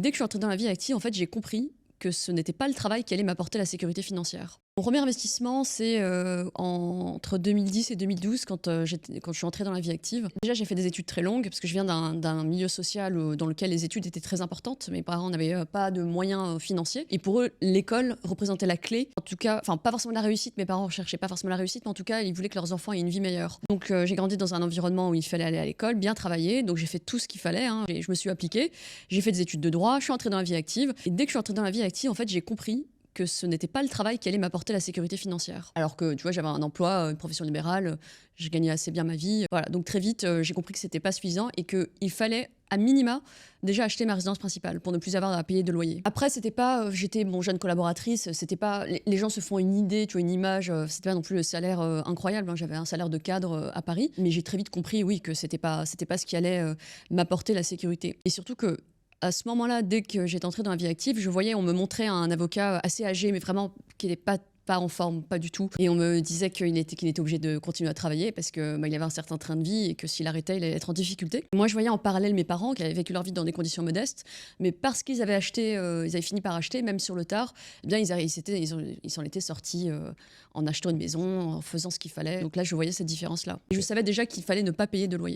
dès que je suis entrée dans la vie active, en fait, j'ai compris que ce n'était pas le travail qui allait m'apporter la sécurité financière. Mon premier investissement, c'est entre 2010 et 2012, quand je suis entrée dans la vie active. Déjà, j'ai fait des études très longues, parce que je viens d'un milieu social dans lequel les études étaient très importantes. Mes parents n'avaient pas de moyens financiers. Et pour eux, l'école représentait la clé. En tout cas, enfin, pas forcément la réussite. Mes parents ne cherchaient pas forcément la réussite, mais en tout cas, ils voulaient que leurs enfants aient une vie meilleure. Donc, j'ai grandi dans un environnement où il fallait aller à l'école, bien travailler. Donc, j'ai fait tout ce qu'il fallait. Et je me suis appliquée. J'ai fait des études de droit. Je suis entrée dans la vie active. Et dès que je suis entrée dans la vie active, en fait, j'ai compris que ce n'était pas le travail qui allait m'apporter la sécurité financière. Alors que, tu vois, j'avais un emploi, une profession libérale, je gagnais assez bien ma vie. Voilà, donc très vite, j'ai compris que c'était pas suffisant et qu'il fallait, à minima, déjà acheter ma résidence principale pour ne plus avoir à payer de loyer. Après, c'était pas, j'étais jeune collaboratrice, c'était pas, les gens se font une idée, tu vois, une image, c'était pas non plus le salaire incroyable, j'avais un salaire de cadre à Paris, mais j'ai très vite compris, oui, que c'était pas ce qui allait m'apporter la sécurité. Et surtout que, à ce moment-là, dès que j'étais entrée dans la vie active, je voyais, on me montrait un avocat assez âgé, mais vraiment qui n'était pas en forme, pas du tout. Et on me disait qu'il était obligé de continuer à travailler parce que il avait un certain train de vie et que s'il arrêtait, il allait être en difficulté. Moi, je voyais en parallèle mes parents qui avaient vécu leur vie dans des conditions modestes, mais parce qu'ils avaient acheté, ils avaient fini par acheter, même sur le tard, eh bien, ils s'en étaient sortis en achetant une maison, en faisant ce qu'il fallait. Donc là, je voyais cette différence-là. Et je savais déjà qu'il fallait ne pas payer de loyer.